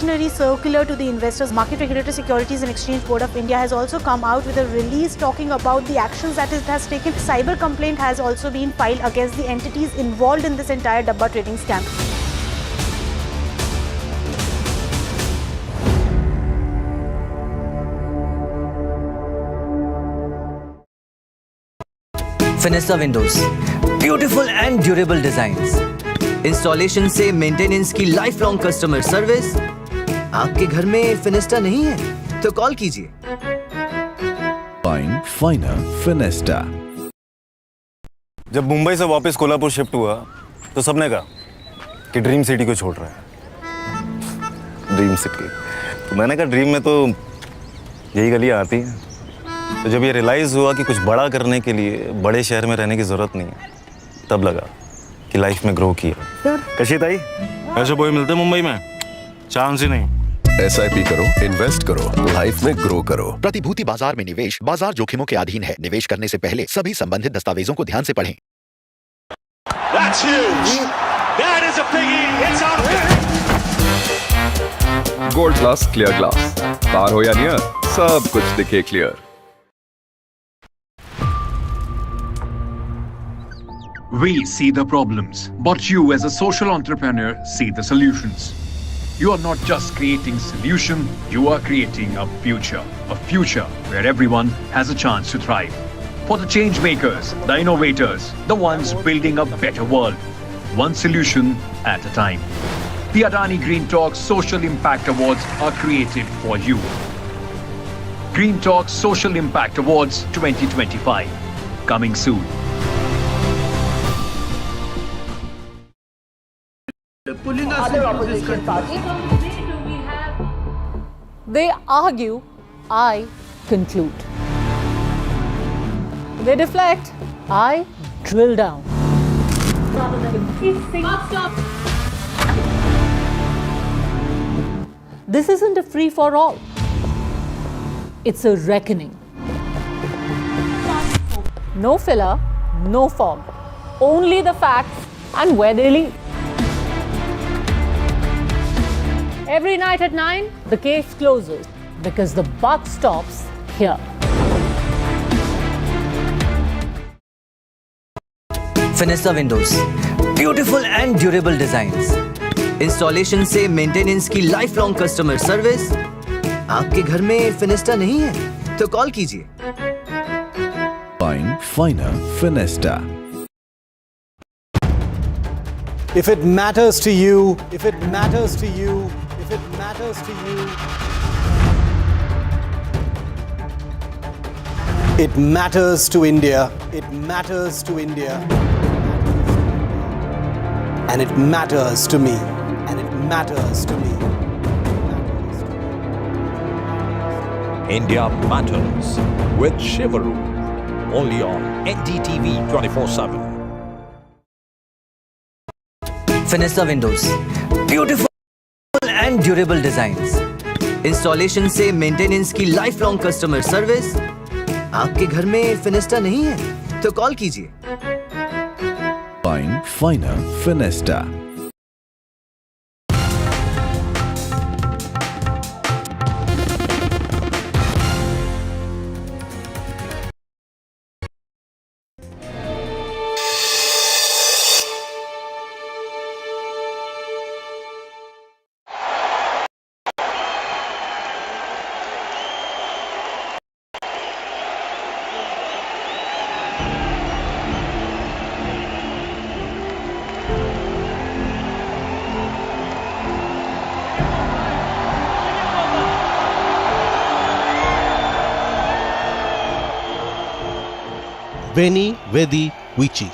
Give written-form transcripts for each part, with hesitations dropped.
Circular to the investors. Market regulator Securities and Exchange Board of India has also come out with a release talking about the actions that it has taken. Cyber complaint has also been filed against the entities involved in this entire Dabba trading scam. Fenesta windows, beautiful and durable designs, installation से maintenance की life long customer service. आपके घर में फिनेस्टा नहीं है तो call कीजिए। Fine finer Fenesta. जब मुंबई से वापस कोल्हापुर शिफ्ट हुआ तो सबने कहा कि ड्रीम सिटी को छोड़ रहा है। ड्रीम सिटी, तो मैंने कहा ड्रीम में तो यही गलियां आती हैं। तो जब ये रियलाइज़ हुआ कि कुछ बड़ा करने के लिए बड़े शहर में रहने की ज़रूरत नहीं है, तब लगा कि लाइफ में ग्रो किया। कशित आई ऐसे बॉय मिलते मुंबई में, चांस ही नहीं। SIP करो, इन्वेस्ट करो, लाइफ में ग्रो करो। प्रतिभूति बाजार में निवेश बाजार जोखिमों के अधीन है। निवेश करने से पहले सभी संबंधित दस्तावेजों को ध्यान से पढ़ें। That's huge. That is a biggie. It's out of it. Gold glass, clear glass, car हो या नियर, सब कुछ दिखे clear. We see the problems, but you as a social entrepreneur see the solutions. You are not just creating solution, you are creating a future where everyone has a chance to thrive. For the change makers, the innovators, the ones building a better world, one solution at a time. The Adani Green Talk Social Impact Awards are created for you. Green Talk Social Impact Awards 2025, coming soon. Other opposition parties. They argue, I conclude. They deflect, I drill down. Stop. This isn't a free-for-all. It's a reckoning. No filler, no fog. Only the facts and where they lead. Every night at 9, the case closes because the buck stops here. Fenesta windows, beautiful and durable designs, installation से maintenance की life long customer service. आपके घर में फिनेस्टा नहीं है तो call कीजिए। Fine finer Fenesta. If it matters to you, if it matters to you, if it matters to you, it matters to India, it matters to India, and it matters to me, and it matters to me. India Matters with Shivaru, only on NDTV 24/7. Fenesta windows, beautiful and durable designs, installation से maintenance की life long customer service. आपके घर में फिनेस्टा नहीं है तो call कीजिए। Fine finer Fenesta. Veni, Vedi, Vici.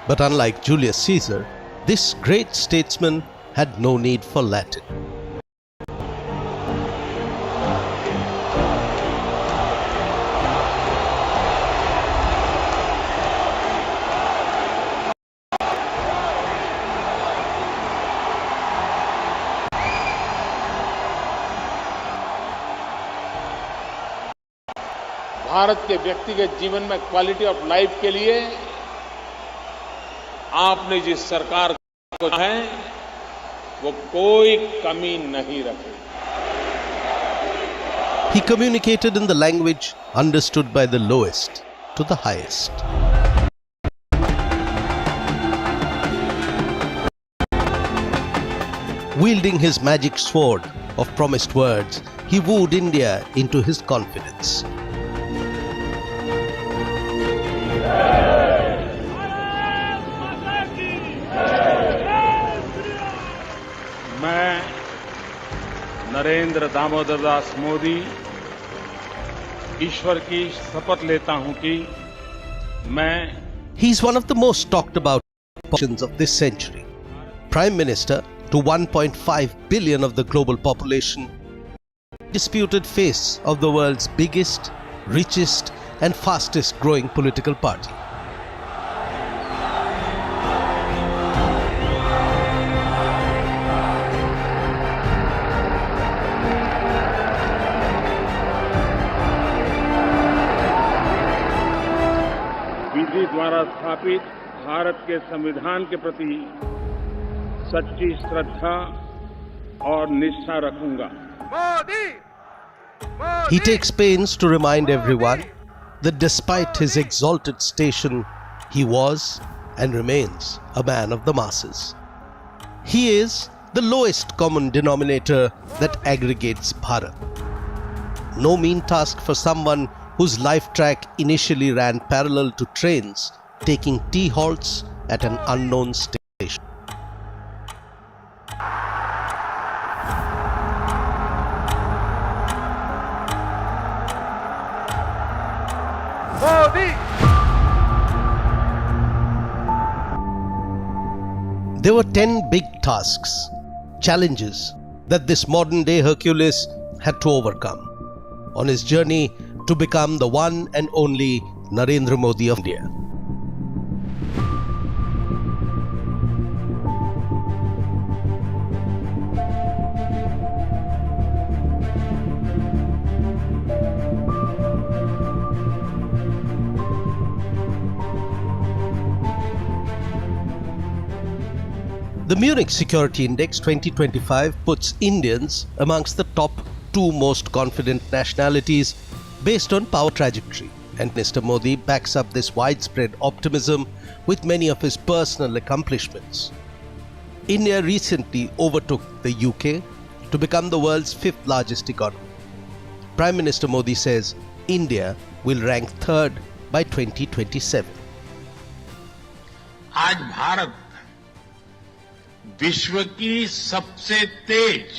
But unlike Julius Caesar, this great statesman had no need for Latin. Bharat के व्यक्तिगत जीवन में क्वालिटी ऑफ लाइफ के लिए आपने जिस सरकार को है वो कोई कमी नहीं रखेगा। He communicated in the language understood by the lowest to the highest. Wielding his magic sword of promised words, he wooed India into his confidence. मैं नरेंद्र दामोदर दास मोदी ईश्वर की शपथ लेता हूं कि मैं He is one of the most talked about politicians of this century. Prime Minister to 1.5 billion of the global population, disputed face of the world's biggest, richest and fastest growing political party. विधि द्वारा स्थापित भारत के संविधान के प्रति सच्ची श्रद्धा और निष्ठा रखूंगा। He takes pains to remind everyone that despite his exalted station, he was and remains a man of the masses. He is the lowest common denominator that aggregates Bharat. No mean task for someone whose life track initially ran parallel to trains taking tea halts at an unknown station. There were 10 big tasks, challenges that this modern day Hercules had to overcome on his journey to become the one and only Narendra Modi of India. The Munich Security Index 2025 puts Indians amongst the top 2 most confident nationalities based on power trajectory, and Mr. Modi backs up this widespread optimism with many of his personal accomplishments. India recently overtook the UK to become the world's 5th largest economy. Prime Minister Modi says India will rank 3rd by 2027. आज भारत विश्व की सबसे तेज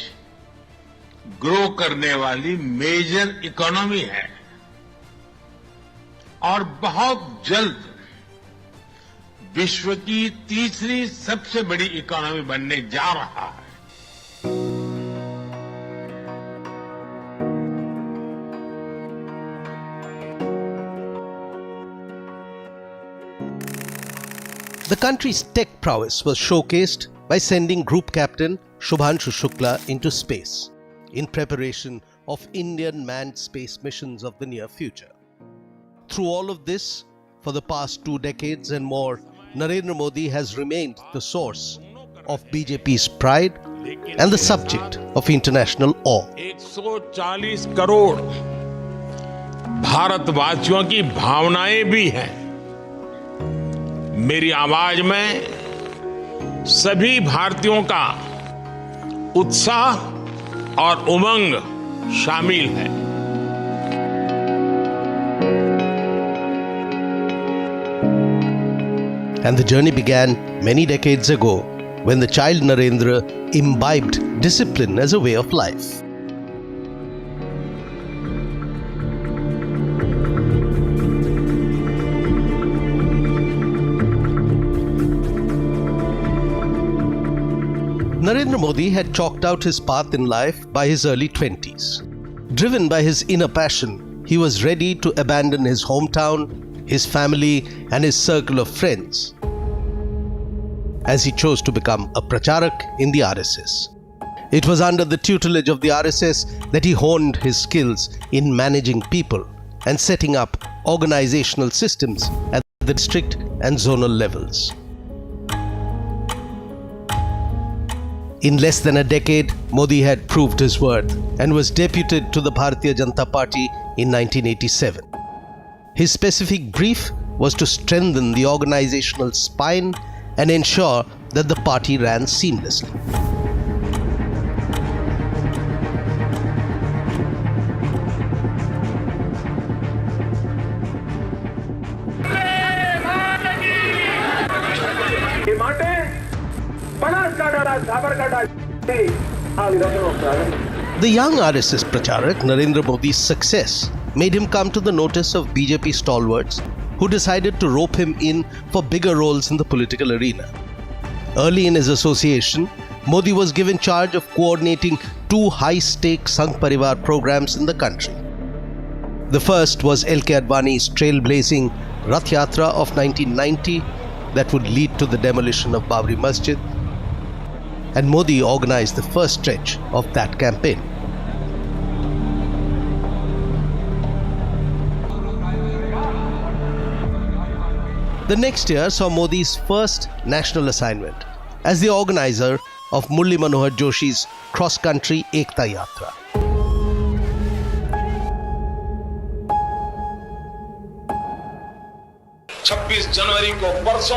grow करने वाली major economy है और बहुत जल्द विश्व की तीसरी सबसे बड़ी इकोनॉमी बनने जा रहा है। The country's tech prowess was showcased by sending Group Captain Shubhanshu Shukla into space in preparation of Indian manned space missions of the near future. Through all of this, for the past 2 decades and more, Narendra Modi has remained the source of BJP's pride and the subject of international awe. 140 crore भारतवासियों की भावनाएं भी हैं। मेरी आवाज में सभी भारतीयों का उत्साह और उमंग शामिल है। And the journey began many decades ago when the child Narendra imbibed discipline as a way of life. Narendra Modi had chalked out his path in life by his early 20s. Driven by his inner passion, he was ready to abandon his hometown, his family, and his circle of friends, as he chose to become a pracharak in the RSS. It was under the tutelage of the RSS that he honed his skills in managing people and setting up organizational systems at the district and zonal levels. In less than a decade, Modi had proved his worth and was deputed to the Bharatiya Janata Party in 1987. His specific brief was to strengthen the organizational spine and ensure that the party ran seamlessly. The young RSS Pracharak Narendra Modi's success made him come to the notice of BJP stalwarts who decided to rope him in for bigger roles in the political arena. Early in his association, Modi was given charge of coordinating two high-stakes Sangh Parivar programs in the country. The first was L.K. Advani's trailblazing Rath Yatra of 1990 that would lead to the demolition of Babri Masjid, and Modi organized the first stretch of that campaign. The next year saw Modi's first national assignment as the organizer of Murli Manohar Joshi's cross-country Ekta Yatra. जनवरी को परसों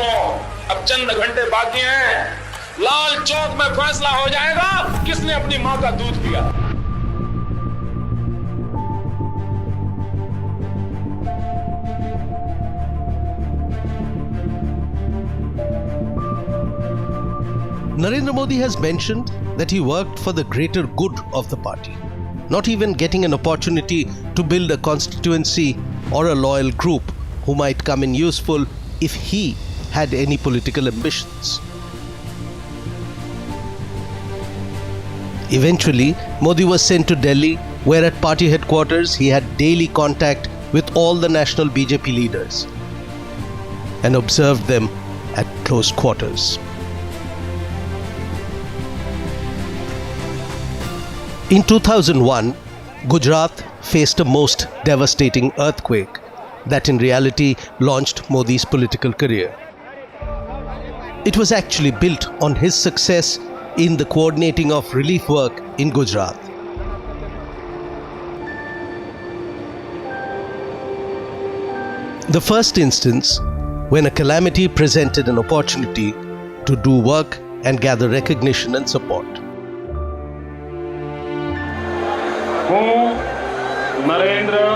अब चंद घंटे बाकी हैं, लाल चौक में फैसला हो जाएगा किसने अपनी मां का दूध पिया। Narendra Modi has mentioned that he worked for the greater good of the party, not even getting an opportunity to build a constituency or a loyal group who might come in useful if he had any political ambitions. Eventually, Modi was sent to Delhi, where at party headquarters he had daily contact with all the national BJP leaders and observed them at close quarters. In 2001, Gujarat faced a most devastating earthquake that in reality launched Modi's political career. It was actually built on his success in the coordinating of relief work in Gujarat. The first instance when a calamity presented an opportunity to do work and gather recognition and support. Narendra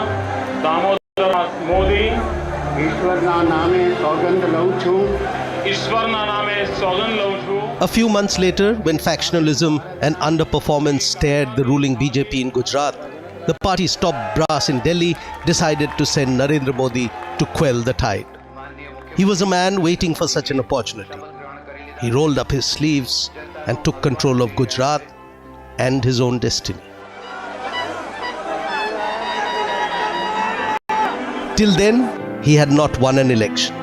Damodar Modi ईश्वरना नामे सौगंध लઉં છું ईश्वरना नामे सौगंध लઉં છું. A few months later, when factionalism and underperformance stared the ruling BJP in Gujarat, the party's top brass in Delhi decided to send Narendra Modi to quell the tide. He was a man waiting for such an opportunity. He rolled up his sleeves and took control of Gujarat and his own destiny. Till then, he had not won an election.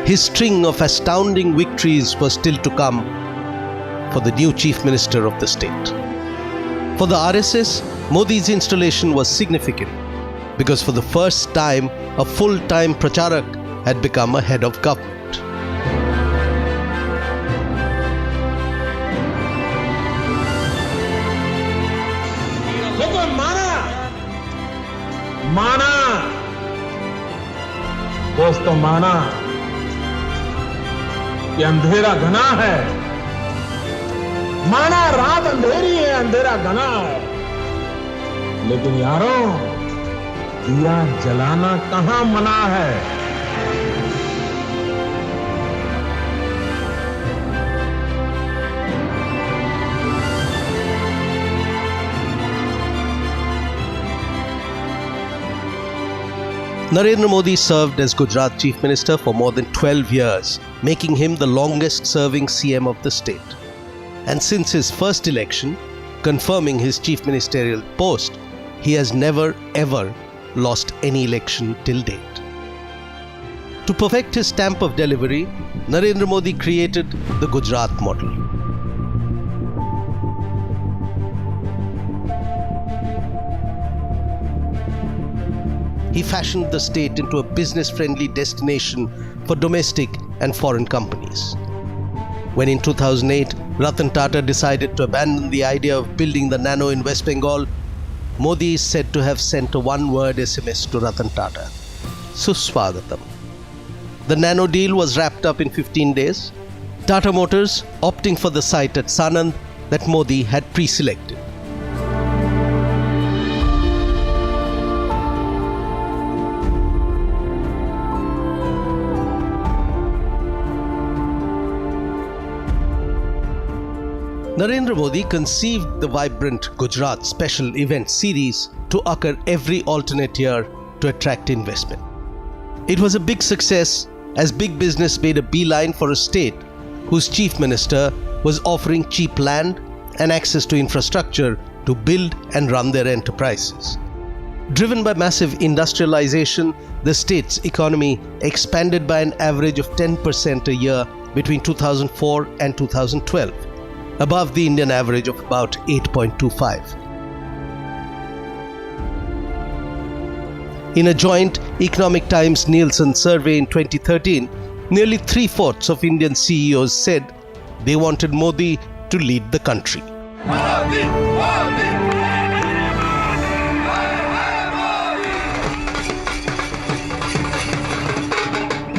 His string of astounding victories was still to come for the new Chief Minister of the state. For the RSS, Modi's installation was significant because for the first time, a full-time Pracharak had become a head of government. माना दोस्तों, माना कि अंधेरा घना है, माना रात अंधेरी है, अंधेरा घना है, लेकिन यारों दिया जलाना कहां मना है। Narendra Modi served as Gujarat Chief Minister for more than 12 years, making him the longest serving CM of the state. And since his first election, confirming his chief ministerial post, he has never ever lost any election till date. To perfect his stamp of delivery, Narendra Modi created the Gujarat model. He fashioned the state into a business-friendly destination for domestic and foreign companies. When in 2008, Ratan Tata decided to abandon the idea of building the nano in West Bengal, Modi is said to have sent a one-word SMS to Ratan Tata: Suswagatam. The nano deal was wrapped up in 15 days, Tata Motors opting for the site at Sanand that Modi had pre-selected. Narendra Modi conceived the vibrant Gujarat special event series to occur every alternate year to attract investment. It was a big success as big business made a beeline for a state whose chief minister was offering cheap land and access to infrastructure to build and run their enterprises. Driven by massive industrialization, the state's economy expanded by an average of 10% a year between 2004 and 2012, above the Indian average of about 8.25. In a joint Economic Times Nielsen survey in 2013, nearly 3/4 of Indian CEOs said they wanted Modi to lead the country.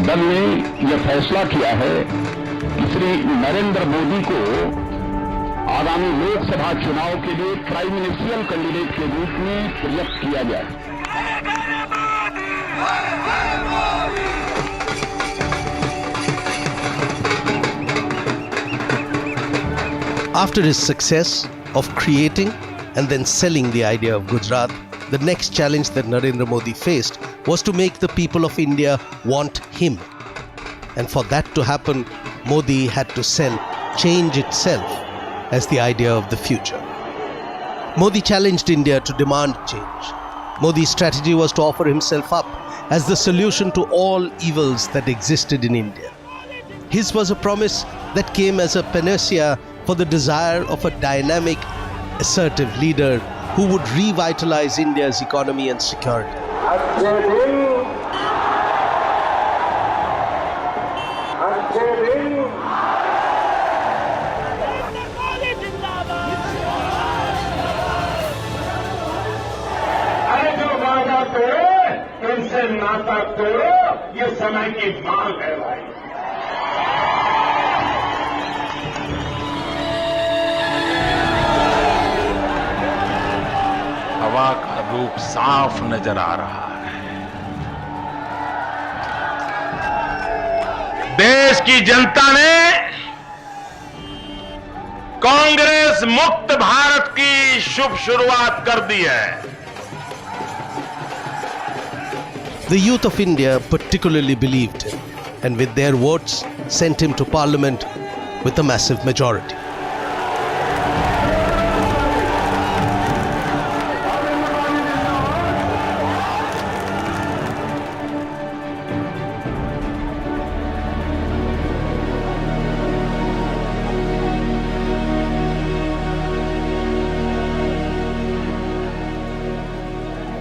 दल ने यह फैसला किया है कि श्री नरेंद्र मोदी को आगामी लोकसभा चुनाव के लिए प्राइम मिनिस्ट्रियल कैंडिडेट के रूप में प्रोजेक्ट किया जाए। After his success of creating and then selling the idea of Gujarat, the next challenge that Narendra Modi faced was to make the people of India want him. And for that to happen, Modi had to sell change itself as the idea of the future. Modi challenged India to demand change. Modi's strategy was to offer himself up as the solution to all evils that existed in India. His was a promise that came as a panacea for the desire of a dynamic, assertive leader who would revitalize India's economy and security. नाता तोड़ो, ये समय की मांग है भाई। हवा का रूप साफ नजर आ रहा है। देश की जनता ने कांग्रेस मुक्त भारत की शुभ शुरुआत कर दी है। The youth of India particularly believed him, and with their votes sent him to parliament with a massive majority.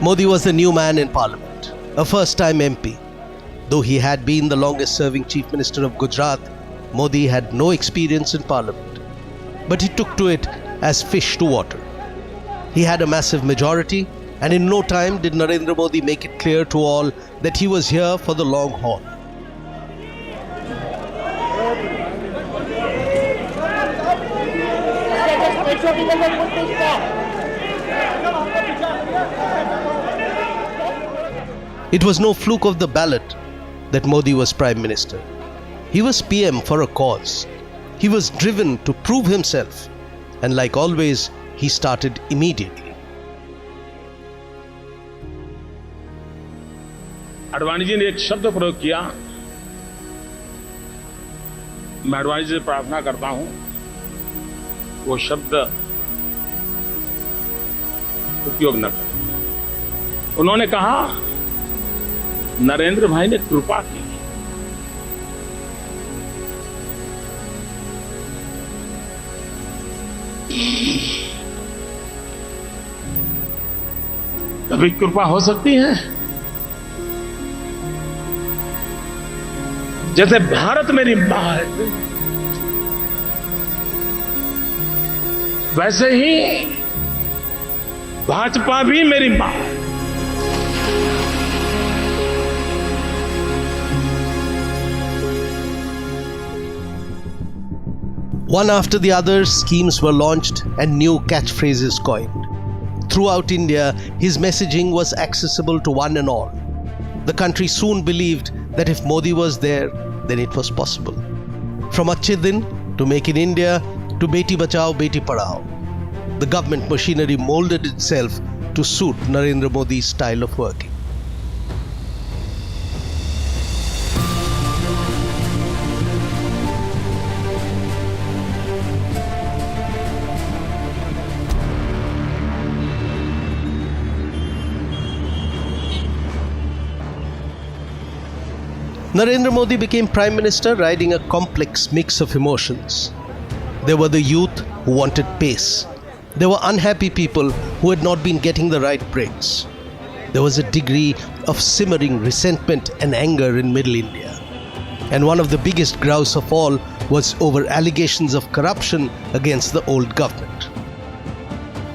Modi was a new man in parliament, a first-time MP. Though he had been the longest-serving Chief Minister of Gujarat, Modi had no experience in Parliament. But he took to it as fish to water. He had a massive majority, and in no time did Narendra Modi make it clear to all that he was here for the long haul. It was no fluke of the ballot that Modi was Prime Minister. He was PM for a cause. He was driven to prove himself, and like always, he started immediately. Advani ji ने एक शब्द प्रयोग किया, मैं अडवाणी जी से प्रार्थना करता हूं वो शब्द उपयोग न करें। उन्होंने कहा नरेंद्र भाई ने कृपा की। कभी कृपा हो सकती है? जैसे भारत मेरी मां है, वैसे ही भाजपा भी मेरी मां है। One after the other, schemes were launched and new catchphrases coined. Throughout India, his messaging was accessible to one and all. The country soon believed that if Modi was there, then it was possible. From Achhe Din to Make in India to Beti Bachao, Beti Padhao, the government machinery molded itself to suit Narendra Modi's style of working. Narendra Modi became Prime Minister riding a complex mix of emotions. There were the youth who wanted pace. There were unhappy people who had not been getting the right breaks. There was a degree of simmering resentment and anger in Middle India. And one of the biggest grouse of all was over allegations of corruption against the old government.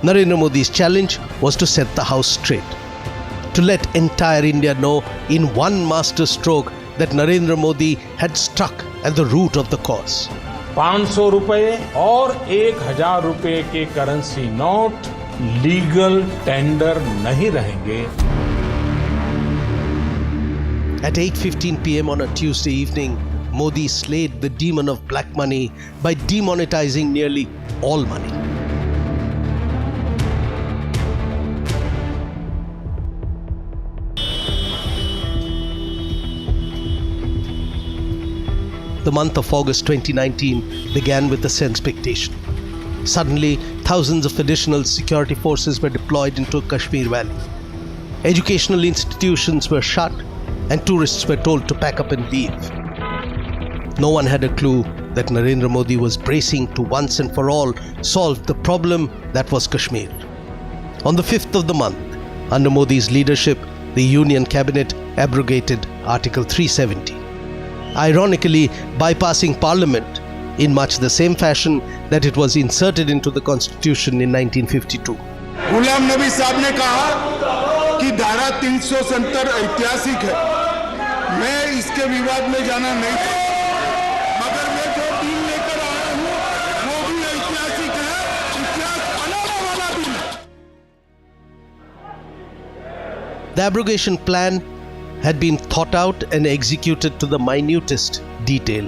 Narendra Modi's challenge was to set the house straight, to let entire India know in one master stroke that Narendra Modi had struck at the root of the cause. 500 रुपए और 1000 रुपए के currency note legal tender नहीं रहेंगे। At 8:15 p.m. on a Tuesday evening, Modi slayed the demon of black money by demonetizing nearly all money. The month of August 2019 began with a sense expectation. Suddenly, thousands of additional security forces were deployed into Kashmir Valley. Educational institutions were shut and tourists were told to pack up and leave. No one had a clue that Narendra Modi was bracing to once and for all solve the problem that was Kashmir. On the 5th of the month, under Modi's leadership, the Union Cabinet abrogated Article 370. Ironically, bypassing Parliament in much the same fashion that it was inserted into the Constitution in 1952. Ghulam Nabi साहब ने कहा कि धारा 370 ऐतिहासिक है, मैं इसके विवाद में जाना नहीं चाहता, मगर मैं जो बिल लेकर आया हूँ वो भी ऐतिहासिक है, इतिहास बनाने वाला बिल है। The abrogation plan had been thought out and executed to the minutest detail.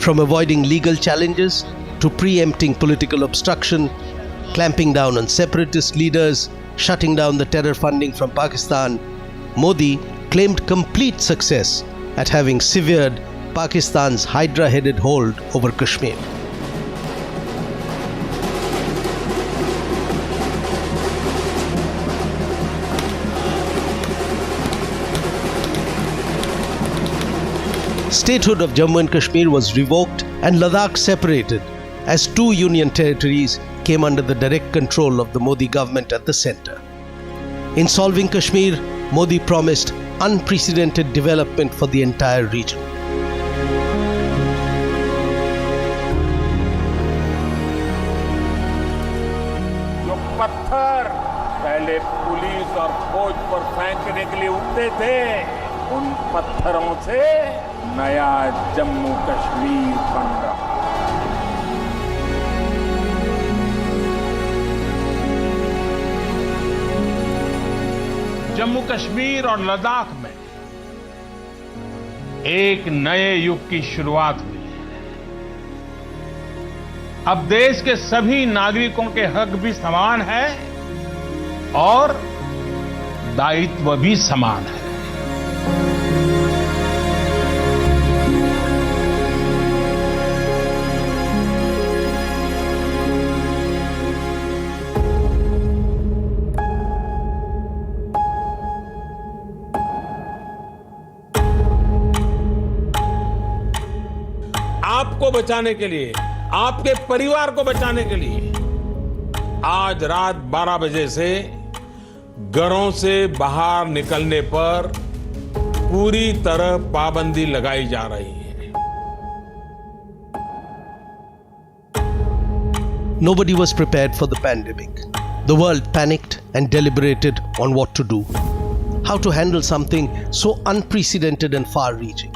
From avoiding legal challenges to preempting political obstruction, clamping down on separatist leaders, shutting down the terror funding from Pakistan, Modi claimed complete success at having severed Pakistan's hydra-headed hold over Kashmir. Statehood of Jammu and Kashmir was revoked and Ladakh separated as two union territories came under the direct control of the Modi government at the center. In solving Kashmir, Modi promised unprecedented development for the entire region. जो पत्थर पहले police और फौज पर फेंकने के लिए उठते थे, उन पत्थरों से नया जम्मू कश्मीर बन रहा। जम्मू कश्मीर और लद्दाख में एक नए युग की शुरुआत हुई है। अब देश के सभी नागरिकों के हक भी समान है और दायित्व भी समान है। आपको बचाने के लिए, आपके परिवार को बचाने के लिए आज रात 12 बजे से घरों से बाहर निकलने पर पूरी तरह पाबंदी लगाई जा रही है। Nobody was prepared for the pandemic. The world panicked and deliberated on what to do, how to handle something so unprecedented and far-reaching.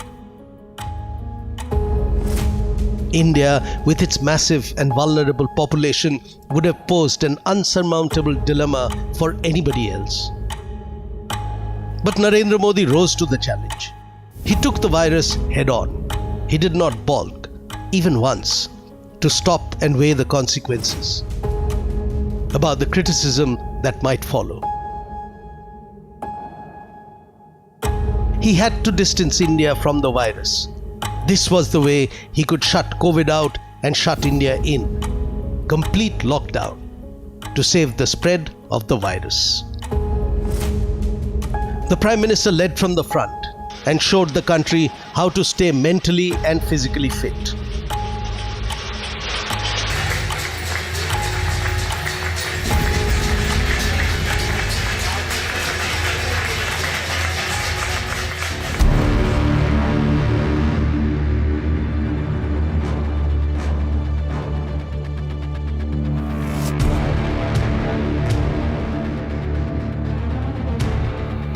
India, with its massive and vulnerable population, would have posed an unsurmountable dilemma for anybody else. But Narendra Modi rose to the challenge. He took the virus head-on. He did not balk, even once, to stop and weigh the consequences about the criticism that might follow. He had to distance India from the virus. This was the way he could shut COVID out and shut India in. Complete lockdown to save the spread of the virus. The Prime Minister led from the front and showed the country how to stay mentally and physically fit.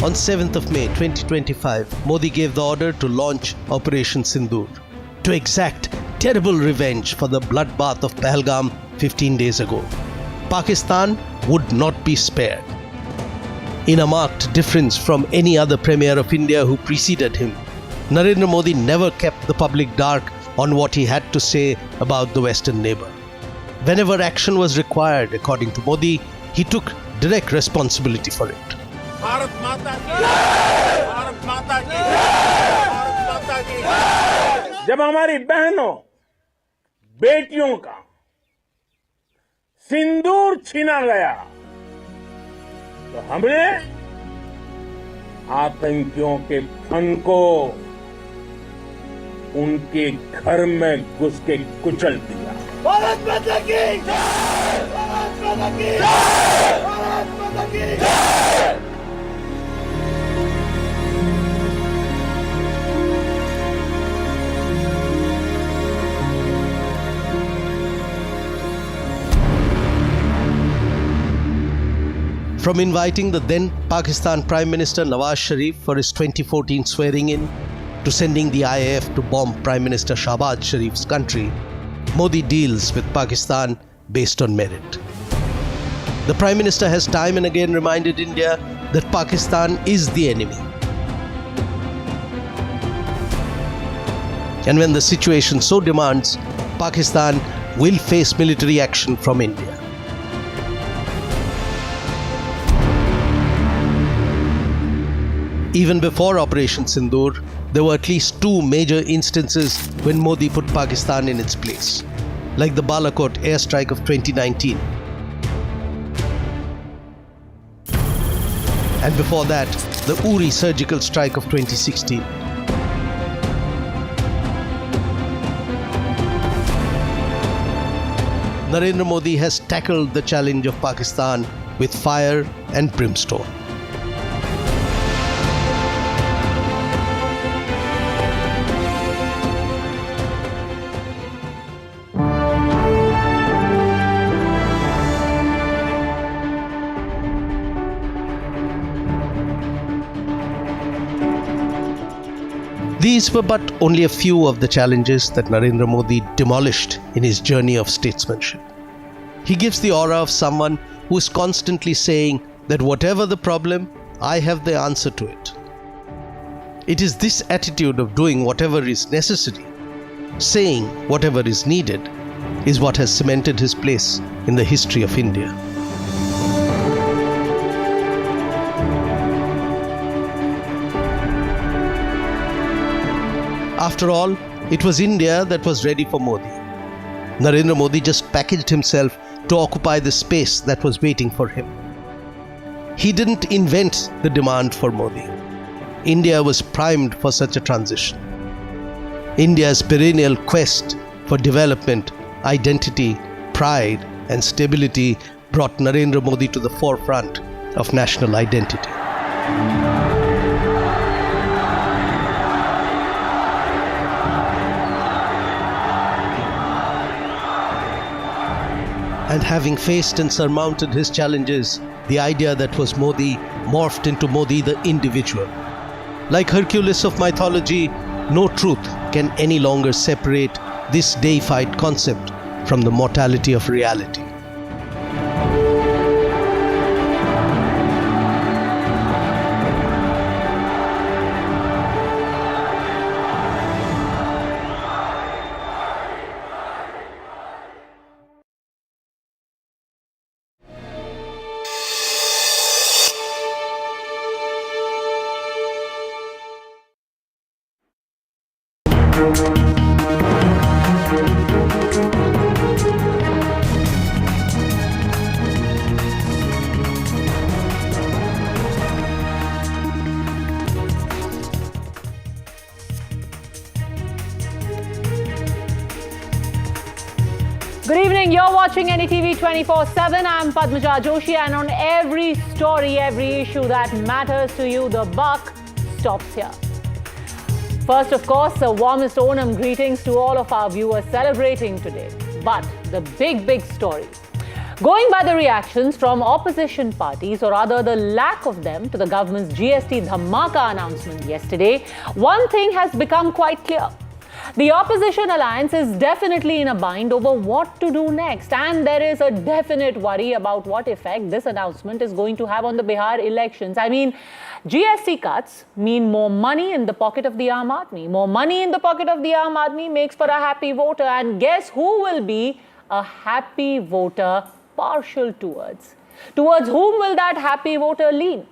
On 7th of May 2025, Modi gave the order to launch Operation Sindoor to exact terrible revenge for the bloodbath of Pahalgam 15 days ago. Pakistan would not be spared. In a marked difference from any other Premier of India who preceded him, Narendra Modi never kept the public dark on what he had to say about the Western neighbour. Whenever action was required, according to Modi, he took direct responsibility for it. Bharat माता की जय, भारत माता की जय, भारत माता की जय। जब हमारी बहनों बेटियों का सिंदूर छीना गया तो हमने आतंकियों के फन को उनके घर में घुस के कुचल दिया। भारत माता की जय, भारत माता की जय, भारत माता की जय। From inviting the then Pakistan Prime Minister Nawaz Sharif for his 2014 swearing-in to sending the IAF to bomb Prime Minister Shahbaz Sharif's country, Modi deals with Pakistan based on merit. The Prime Minister has time and again reminded India that Pakistan is the enemy. And when the situation so demands, Pakistan will face military action from India. Even before Operation Sindoor, there were at least two major instances when Modi put Pakistan in its place, like the Balakot airstrike of 2019. And before that, the Uri surgical strike of 2016. Narendra Modi has tackled the challenge of Pakistan with fire and brimstone. These were but only a few of the challenges that Narendra Modi demolished in his journey of statesmanship. He gives the aura of someone who is constantly saying that whatever the problem, I have the answer to it. It is this attitude of doing whatever is necessary, saying whatever is needed, is what has cemented his place in the history of India. After all, it was India that was ready for Modi. Narendra Modi just packaged himself to occupy the space that was waiting for him. He didn't invent the demand for Modi. India was primed for such a transition. India's perennial quest for development, identity, pride, and stability brought Narendra Modi to the forefront of national identity. And having faced and surmounted his challenges, the idea that was Modi morphed into Modi the individual. Like Hercules of mythology, no truth can any longer separate this deified concept from the mortality of reality. Good evening, you're watching NDTV 24/7. I'm Padmaja Joshi, and on every story, every issue that matters to you, the buck stops here. First, of course, the warmest Onam greetings to all of our viewers celebrating today. But the big story. Going by the reactions from opposition parties, or rather the lack of them, to the government's GST Dhammaka announcement yesterday, one thing has become quite clear. The opposition alliance is definitely in a bind over what to do next, and there is a definite worry about what effect this announcement is going to have on the Bihar elections. I mean, GST cuts mean more money in the pocket of the Aam Aadmi. More money in the pocket of the Aam Aadmi makes for a happy voter, and guess who will be a happy voter partial towards? Towards whom will that happy voter lean?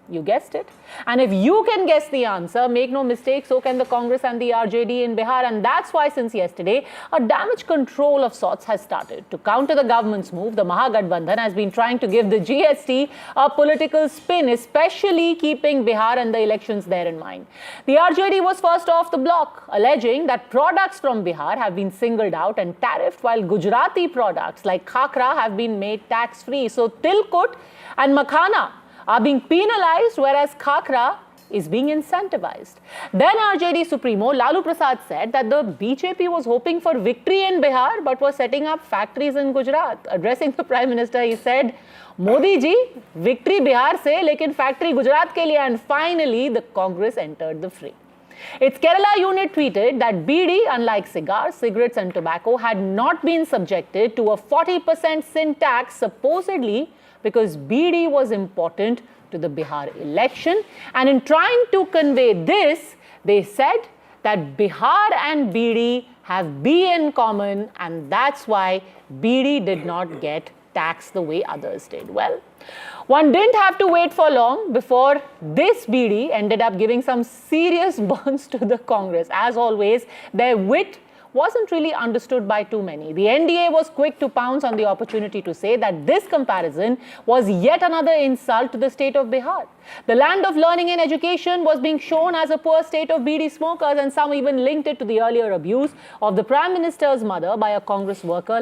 You guessed it. And if you can guess the answer, make no mistake, so can the Congress and the RJD in Bihar. And that's why since yesterday, a damage control of sorts has started. To counter the government's move, the Mahagathbandhan has been trying to give the GST a political spin, especially keeping Bihar and the elections there in mind. The RJD was first off the block, alleging that products from Bihar have been singled out and tariffed, while Gujarati products like khakra have been made tax-free. So Tilkut and Makhana are being penalized, whereas khakra is being incentivized. Then RJD Supremo Lalu Prasad said that the BJP was hoping for victory in Bihar but was setting up factories in Gujarat. Addressing the Prime Minister, he said, Modi ji, victory Bihar se, lekin factory Gujarat ke liye. And finally, the Congress entered the fray. Its Kerala unit tweeted that BD, unlike cigars, cigarettes and tobacco, had not been subjected to a 40% sin tax, supposedly because BD was important to the Bihar election. And in trying to convey this, they said that Bihar and BD have B in common, and that's why BD did not get taxed the way others did. Well, one didn't have to wait for long before this BD ended up giving some serious burns to the Congress. As always, their wit wasn't really understood by too many. The NDA was quick to pounce on the opportunity to say that this comparison was yet another insult to the state of Bihar. The land of learning and education was being shown as a poor state of BD smokers, and some even linked it to the earlier abuse of the Prime Minister's mother by a Congress worker.